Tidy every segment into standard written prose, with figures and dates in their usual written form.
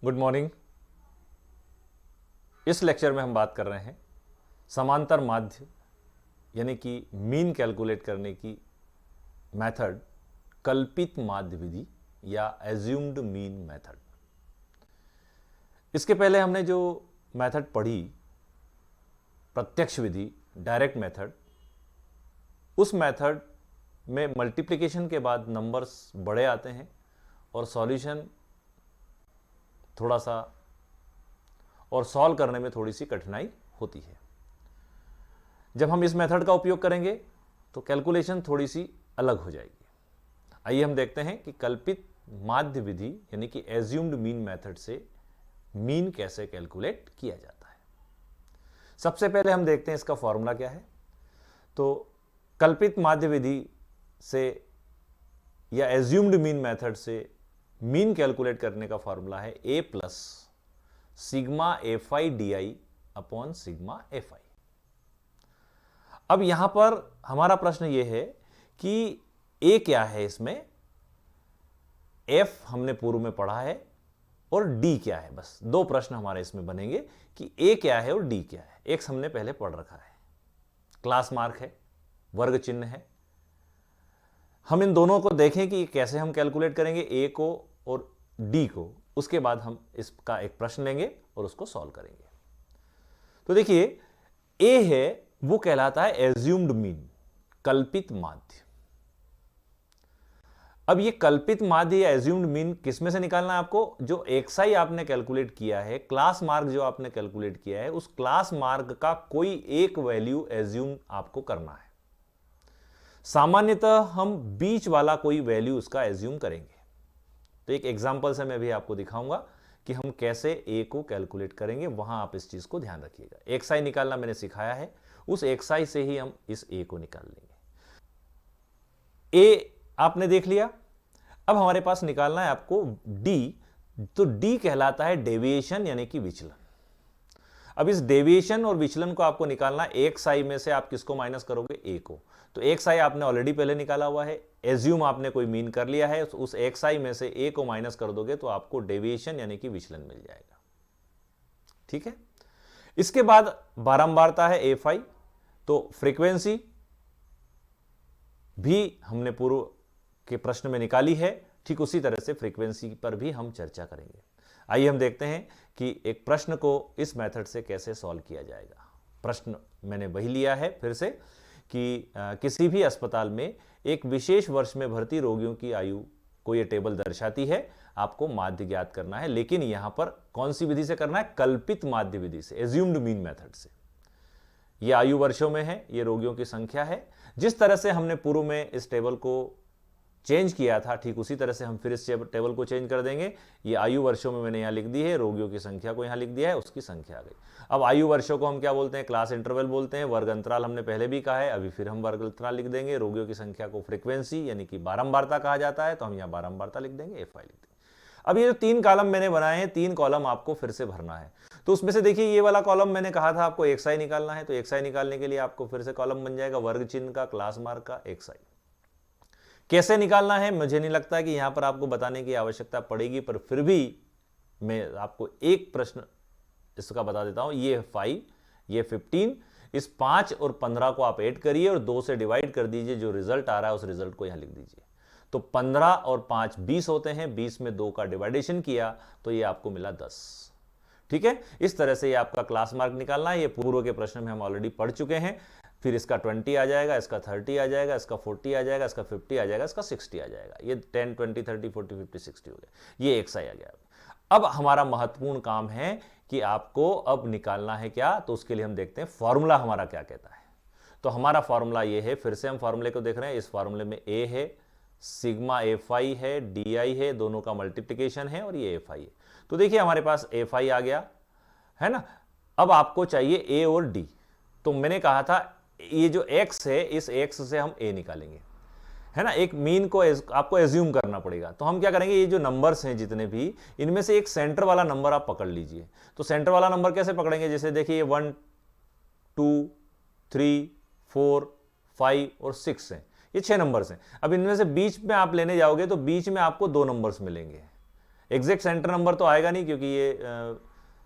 Good morning. इस lecture में हम बात कर रहे हैं समांतर माध्य यानी कि मीन कैलकुलेट करने की मेथड, कल्पित माध्य विधि या एज्यूम्ड मीन मेथड। इसके पहले हमने जो मेथड पढ़ी, प्रत्यक्ष विधि, डायरेक्ट मेथड, उस मेथड में मल्टीप्लिकेशन के बाद नंबर्स बड़े आते हैं और सॉल्यूशन थोड़ा सा और सॉल्व करने में थोड़ी सी कठिनाई होती है। जब हम इस मेथड का उपयोग करेंगे तो कैलकुलेशन थोड़ी सी अलग हो जाएगी। आइए हम देखते हैं कि कल्पित माध्य विधि यानी कि एज्यूम्ड मीन मेथड से मीन कैसे कैलकुलेट किया जाता है। सबसे पहले हम देखते हैं इसका फॉर्मूला क्या है। तो कल्पित माध्य विधि से या एज्यूम्ड मीन मेथड से मीन कैलकुलेट करने का फॉर्मूला है A plus sigma F I D I upon sigma F I. अब यहां पर हमारा प्रश्न यह है कि ए क्या है, इसमें एफ हमने पूर्व में पढ़ा है और डी क्या है। बस दो प्रश्न हमारे इसमें बनेंगे कि ए क्या है और डी क्या है। एक्स हमने पहले पढ़ रखा है, क्लास मार्क है, वर्ग चिन्ह है। हम इन दोनों को देखें कि कैसे हम कैलकुलेट करेंगे, ए को और डी को। उसके बाद हम इसका एक प्रश्न लेंगे और उसको सॉल्व करेंगे। तो देखिए, ए है वो कहलाता है एज्यूम्ड मीन, कल्पित माध्य। अब ये कल्पित माध्य या एज्यूम्ड मीन किस में से निकालना है आपको? जो एक्सआई आपने कैलकुलेट किया है, क्लास मार्क जो आपने कैलकुलेट किया है, उस क्लास मार्क का कोई एक वैल्यू एज्यूम आपको करना है। सामान्यतः हम बीच वाला कोई वैल्यू उसका एज्यूम करेंगे। तो एक एग्जांपल से मैं भी आपको दिखाऊंगा कि हम कैसे ए को कैलकुलेट करेंगे। वहां आप इस चीज को ध्यान रखिएगा। एक्सआई निकालना मैंने सिखाया है, उस एक्सआई से ही हम इस ए को निकाल लेंगे। ए आपने देख लिया। अब हमारे पास निकालना है आपको डी। तो डी कहलाता है डेविएशन यानी कि विचलन। अब इस डेविएशन और विचलन को आपको निकालना है। एक्सआई में से आप किसको माइनस करोगे? ए को। तो एक्सआई आपने ऑलरेडी पहले निकाला हुआ है, एज्यूम आपने कोई मीन कर लिया है, उस एक्सआई में से ए को माइनस कर दोगे तो आपको डेविएशन यानी कि विचलन मिल जाएगा। ठीक है। इसके बाद बारंबारता है एफ आई। तो फ्रीक्वेंसी भी हमने पूर्व के प्रश्न में निकाली है, ठीक उसी तरह से फ्रीक्वेंसी पर भी हम चर्चा करेंगे। आइए हम देखते हैं कि एक प्रश्न को इस मेथड से कैसे सॉल्व किया जाएगा। प्रश्न मैंने वही लिया है फिर से कि किसी भी अस्पताल में एक विशेष वर्ष में भर्ती रोगियों की आयु को यह टेबल दर्शाती है। आपको माध्य ज्ञात करना है, लेकिन यहां पर कौन सी विधि से करना है? कल्पित माध्य विधि से, एज्यूम्ड मीन मेथड से। यह आयु वर्षों में है, यह रोगियों की संख्या है। जिस तरह से हमने पूर्व में इस टेबल को चेंज किया था, ठीक उसी तरह से हम फिर इस टेबल को चेंज कर देंगे। ये आयु वर्षों में मैंने यहां लिख दी है, रोगियों की संख्या को यहां लिख दिया है, उसकी संख्या आ गई। अब आयु वर्षों को हम क्या बोलते हैं? क्लास इंटरवल बोलते हैं। वर्ग अंतराल हमने पहले भी कहा है, अभी फिर हम वर्ग अंतराल लिख देंगे। रोगियों की संख्या को फ्रीक्वेंसी यानी कि बारंबारता कहा जाता है, तो हम यहां बारंबारता लिख देंगे, एफ आई लिख देंगे। अब ये जो तीन कॉलम मैंने बनाए हैं, तीन कॉलम आपको फिर से भरना है। तो उसमें से देखिए, ये वाला कॉलम मैंने कहा था आपको एक्सआई निकालना है, तो एक्सआई निकालने के लिए आपको फिर से कॉलम बन जाएगा वर्ग चिन्ह का, क्लास मार्क का, एक्सआई। कैसे निकालना है मुझे नहीं लगता कि यहां पर आपको बताने की आवश्यकता पड़ेगी, पर फिर भी मैं आपको एक प्रश्न इसका बता देता हूं। ये 5, ये 15, इस 5 और 15 को आप ऐड करिए और 2 से डिवाइड कर दीजिए। जो रिजल्ट आ रहा है उस रिजल्ट को यहां लिख दीजिए। तो 15 और 5 20 होते हैं। 20 में 2 का डिवाइडेशन किया तो ये आपको मिला 10। ठीक है। इस तरह से ये आपका क्लास मार्क निकालना है। ये पूर्व के प्रश्न में हम ऑलरेडी पढ़ चुके हैं। फिर इसका 20 आ जाएगा, इसका 30 आ जाएगा, इसका 40 आ जाएगा, इसका 50 आ जाएगा, इसका 60 आ जाएगा। ये 10, 20, 30, 40, 50, 60 हो गया। ये एक्सआई आ गया। अब हमारा महत्वपूर्ण काम है कि आपको अब निकालना है क्या, तो उसके लिए हम देखते हैं फॉर्मूला हमारा क्या कहता है। तो हमारा फॉर्मूला ये है, फिर से हम फॉर्मूले को देख रहे हैं। इस फॉर्मूले में ए है, सिग्मा एफ आई है, डी आई है, दोनों का मल्टीप्लीकेशन है और ये एफ आई है। तो देखिए हमारे पास एफ आई आ गया है ना। अब आपको चाहिए ए और डी। तो मैंने कहा था ये जो x है, इस x से हम a निकालेंगे, है ना। एक मीन को आपको एज्यूम करना पड़ेगा। तो हम क्या करेंगे, ये जो नंबर्स हैं जितने भी, इनमें से एक सेंटर वाला नंबर आप पकड़ लीजिए। तो सेंटर वाला नंबर कैसे पकड़ेंगे? जैसे देखिए 1, 2, 3, 4, 5 और 6 हैं। ये 6 नंबर्स हैं। अब इनमें से बीच में आप लेने जाओगे तो बीच में आपको 2 नंबर्स मिलेंगे। एग्जैक्ट सेंटर नंबर तो आएगा नहीं क्योंकि ये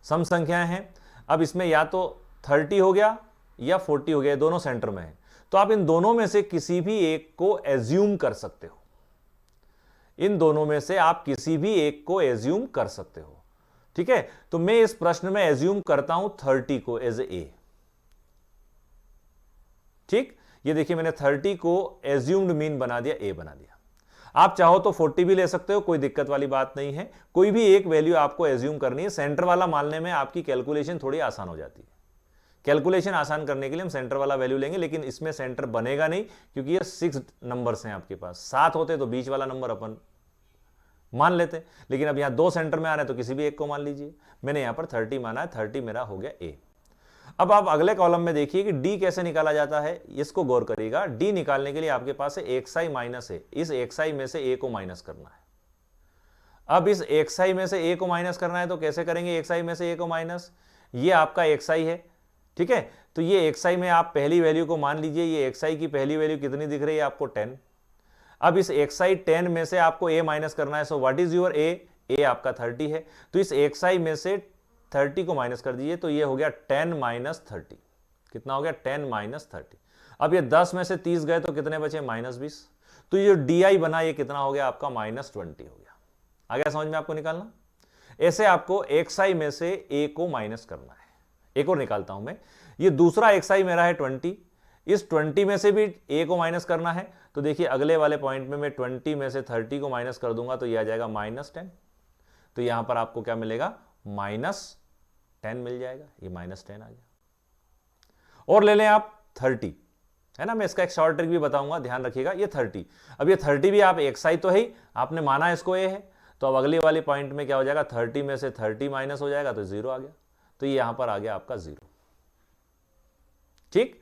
सम संख्याएं हैं। अब इसमें या तो 30 हो गया या 40 हो गया, दोनों सेंटर में है, तो आप इन दोनों में से किसी भी एक को एज्यूम कर सकते हो। इन दोनों में से आप किसी भी एक को एज्यूम कर सकते हो। ठीक है, तो मैं इस प्रश्न में एज्यूम करता हूं 30 को एज ए। ठीक, ये देखिए मैंने 30 को एज्यूम्ड मीन बना दिया, ए बना दिया। आप चाहो तो 40 भी ले सकते हो, कोई दिक्कत वाली बात नहीं है। कोई भी एक वैल्यू आपको एज्यूम करनी है। सेंटर वाला मानने में आपकी कैलकुलेशन थोड़ी आसान हो जाती है। कैलकुलेशन आसान करने के लिए हम सेंटर वाला वैल्यू लेंगे, लेकिन इसमें सेंटर बनेगा नहीं क्योंकि ये 6 नंबर्स हैं आपके पास। 7 होते तो बीच वाला नंबर अपन मान लेते, लेकिन अब यहां 2 सेंटर में आ रहे हैं तो किसी भी एक को मान लीजिए। मैंने यहां पर 30 माना है, 30 मेरा हो गया ए। अब आप अगले कॉलम में देखिए कि डी कैसे निकाला जाता है, इसको गौर करिएगा। डी निकालने के लिए आपके पास है एक्सआई माइनस ए। इस एक्सआई में से ए को माइनस करना है। अब इस एक्सआई में से ए को माइनस करना है तो कैसे करेंगे? एक्सआई में से ए को माइनस, ये आपका एक्सआई है, ठीक है। तो ये एक्सआई में आप पहली वैल्यू को मान लीजिए। ये एक्सआई की पहली वैल्यू कितनी दिख रही है आपको? 10। अब इस एक्सआई 10 में से आपको ए माइनस करना है। सो व्हाट इज योर ए? ए आपका 30 है। तो इस एक्सआई में से 30 को माइनस कर दीजिए, तो ये हो गया 10 माइनस 30। कितना हो गया? 10 माइनस 30। अब ये 10 में से 30 गए तो कितने बचे? -20। तो ये जो डी आई बना ये कितना हो गया आपका? -20 हो गया। आ गया समझ में आपको निकालना? ऐसे आपको एक्सआई में से ए को माइनस करना है। एक और निकालता हूं मैं। ये दूसरा एक्सआई मेरा है 20। इस 20 में से भी ए को माइनस करना है। तो देखिए अगले वाले पॉइंट में मैं 20 में से 30 को माइनस कर दूंगा तो ये आ जाएगा -10। तो यहां पर आपको क्या मिलेगा? -10 मिल जाएगा। ये -10 आ गया। और ले लें आप 30, है ना। मैं इसका एक शॉर्ट ट्रिक भी बताऊंगा, ध्यान रखिएगा। ये 30, अब ये 30 भी आप एक्सआई तो है ही, आपने माना इसको ए है, तो अब अगले वाले पॉइंट में क्या हो जाएगा? 30 में से 30 माइनस हो जाएगा तो 0 आ गया। तो ये यहां पर आ गया आपका 0। ठीक,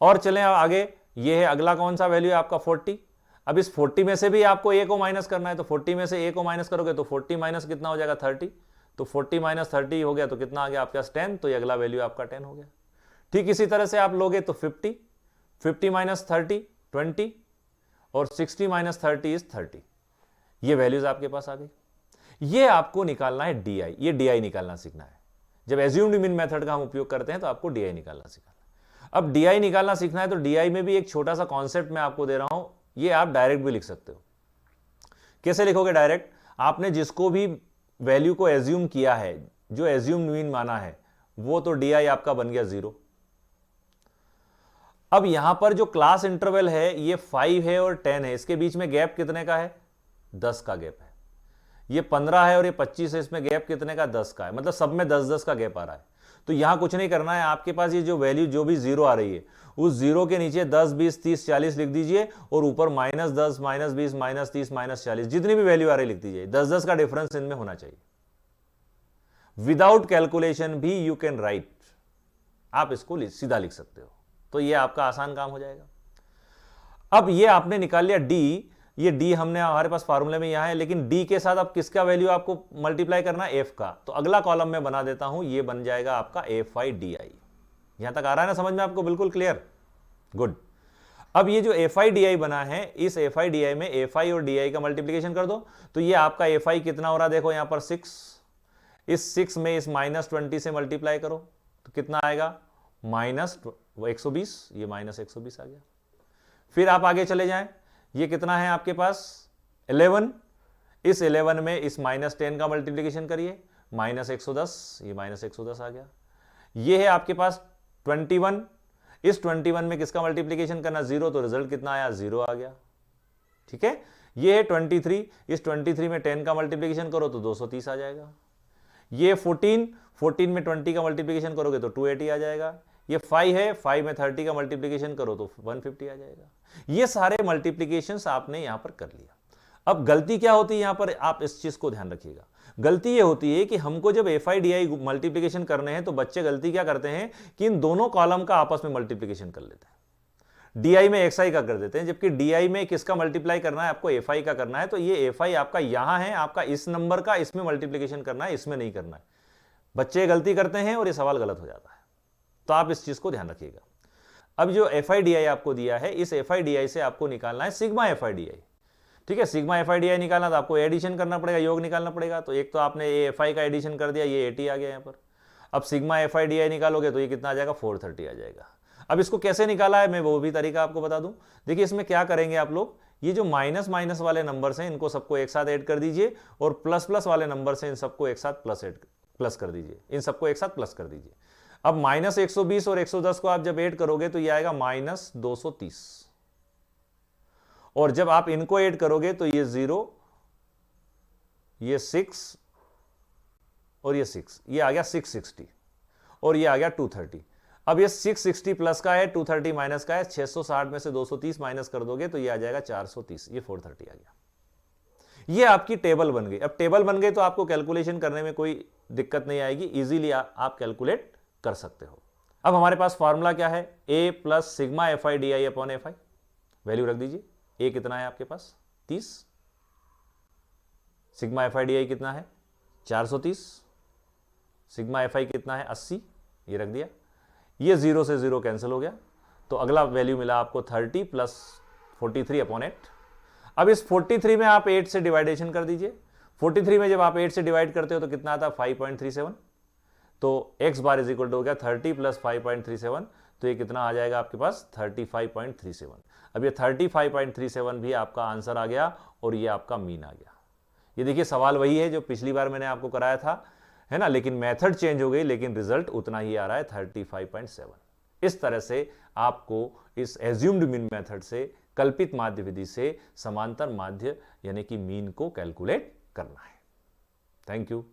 और चलें आगे। ये है अगला कौन सा वैल्यू है आपका? 40। अब इस 40 में से भी आपको ए को माइनस करना है। तो 40 में से ए को माइनस करोगे तो 40 माइनस कितना हो जाएगा? 30। तो 40 माइनस 30 हो गया तो कितना आ गया आपके पास? 10। तो ये अगला वैल्यू आपका 10 हो गया। ठीक इसी तरह से आप लोगे तो 50 माइनस 30 20, और 60 माइनस 30 इज 30। ये वैल्यूज आपके पास आ गई। ये आपको निकालना है डी आई। ये डी आई निकालना सीखना है। जब एज्यूम्ड मीन मेथड का हम उपयोग करते हैं तो आपको डी आई निकालना सीखना है। अब डी आई निकालना सीखना है तो डी आई में भी एक छोटा सा कॉन्सेप्ट मैं आपको दे रहा हूं। ये आप डायरेक्ट भी लिख सकते हो। कैसे लिखोगे डायरेक्ट? आपने जिसको भी वैल्यू को एज्यूम किया है, जो एज्यूम्ड मीन माना है, वो तो डी आई आपका बन गया 0। अब यहां पर जो क्लास इंटरवल है ये 5 है और 10 है। इसके बीच में गैप कितने का है? 10 का गैप है। ये 15 है और ये 25 है, इसमें गैप कितने का? 10 का है। मतलब सब में 10-10 का गैप आ रहा है। तो यहां कुछ नहीं करना है। आपके पास ये जो वैल्यू जो भी 0 आ रही है, उस 0 के नीचे 10 20 30 40 लिख दीजिए, और ऊपर -10 -20 -30 -40 जितनी भी वैल्यू आ रही लिख दीजिए। 10-10 का डिफरेंस इनमें होना चाहिए। विदाउट कैलकुलेशन भी यू कैन राइट, आप इसको सीधा लिख सकते हो। तो ये आपका आसान काम हो जाएगा। अब ये आपने निकाल लिया डी। ये डी हमने हमारे पास फार्मूले में यहां है, लेकिन डी के साथ अब किसका वैल्यू आपको मल्टीप्लाई करना है? एफ का। तो अगला कॉलम में बना देता हूं, ये बन जाएगा आपका एफ आई डी आई। यहां तक आ रहा है ना समझ में आपको? बिल्कुल क्लियर, गुड। अब ये जो एफ आई डी आई बना है, इस एफ आई डी आई में एफ आई और डी आई का मल्टीप्लीकेशन कर दो। तो ये आपका एफ आई कितना हो रहा है? देखो यहां पर 6। इस 6 में इस -20 से मल्टीप्लाई करो तो कितना आएगा? -120। ये -120 आ गया। फिर आप आगे चले जाएं। ये कितना है आपके पास? 11। इस 11 में इस -10 का मल्टीप्लीकेशन करिए, -110। ये -110 आ गया। ये है आपके पास 21। इस 21 में किसका मल्टीप्लीकेशन करना? 0। तो रिजल्ट कितना आया? 0 आ गया। ठीक है। ये है 23। इस 23 में 10 का मल्टीप्लीकेशन करो तो 230 आ जाएगा। ये 14 में 20 का मल्टीप्लीकेशन करोगे तो 280 आ जाएगा। ये 5 है, 5 में 30 का मल्टीप्लीकेशन करो तो 150 आ जाएगा। ये सारे मल्टीप्लीकेशंस आपने यहां पर कर लिया। अब गलती क्या होती है यहां पर? आप इस चीज को ध्यान रखिएगा। गलती ये होती है कि हमको जब F I D I multiplication करने हैं तो बच्चे गलती क्या करते हैं कि इन दोनों कॉलम का आपस में मल्टीप्लीकेशन कर लेते हैं। डी आई में एक्स आई का कर देते हैं, जबकि डी आई में किसका मल्टीप्लाई करना है? आपको एफ आई का करना है। तो ये एफ आई आपका यहां है, आपका इस नंबर का इसमें मल्टीप्लीकेशन करना है, इसमें नहीं करना है। बच्चे गलती करते हैं और ये सवाल गलत हो जाता है। तो आप इस चीज को ध्यान रखिएगा। अब जो एफ आई डी आई आपको दिया है, इस एफ आई डी आई से आपको निकालना है सिग्मा एफ आई डी आई। ठीक है, सिग्मा एफ आई डी आई निकालना तो आपको एडिशन करना पड़ेगा, योग निकालना पड़ेगा। तो एक तो आपने ए एफ आई का एडिशन कर दिया, ये 80 आ गया यहाँ पर। अब सिग्मा एफ आई डी आई निकालोगे तो ये कितना आ जाएगा, 430 आ जाएगा। अब इसको कैसे निकाला है मैं वो भी तरीका आपको बता दूं। देखिए इसमें क्या करेंगे आप लोग, ये जो माइनस माइनस वाले नंबर्स हैं इनको सबको एक साथ ऐड कर दीजिए, और प्लस प्लस वाले नंबर्स हैं इन सबको एक साथ प्लस कर दीजिए, इन सबको एक साथ प्लस कर दीजिए। अब माइनस 120 और 110 को आप जब ऐड करोगे तो ये आएगा माइनस 230, और जब आप इनको ऐड करोगे तो ये 0, ये 6 और ये 6, ये आ गया 660, और ये आ गया 230। अब ये 660 प्लस का है, 230 माइनस का है, 660 में से 230 माइनस कर दोगे तो ये आ जाएगा 430, ये 430 आ गया। ये आपकी टेबल बन गई। अब टेबल बन गई तो आपको कैलकुलेशन करने में कोई दिक्कत नहीं आएगी, इजीली आप कैलकुलेट कर सकते हो। अब हमारे पास फॉर्मूला क्या है, a plus sigma F I D I upon F I, value रख दीजिए। a कितना है आपके पास, 30, सिग्मा एफ आई डी आई कितना है 430, सिग्मा एफ आई कितना है 80, ये रख दिया। ये 0 से 0 कैंसिल हो गया, तो अगला वैल्यू मिला आपको 30 प्लस 43 अपॉन 8। अब इस 43 में आप 8 से डिवाइडेशन कर दीजिए। 43 में जब आप 8 से डिवाइड करते हो तो कितना आता है, 5.37। तो x बार इज इक्वल टू हो गया 30 प्लस 5.37, तो ये कितना आ जाएगा आपके पास 35.37। अब ये 35.37 भी आपका आंसर आ गया, और ये आपका मीन आ गया। ये देखिए सवाल वही है जो पिछली बार मैंने आपको कराया था, है ना, लेकिन मेथड चेंज हो गई, लेकिन रिजल्ट उतना ही आ रहा है 35.7। इस तरह से आपको इस एज्यूम्ड मीन मेथड से, कल्पित माध्य विधि से समांतर माध्य यानी कि मीन को कैलकुलेट करना है। Thank you.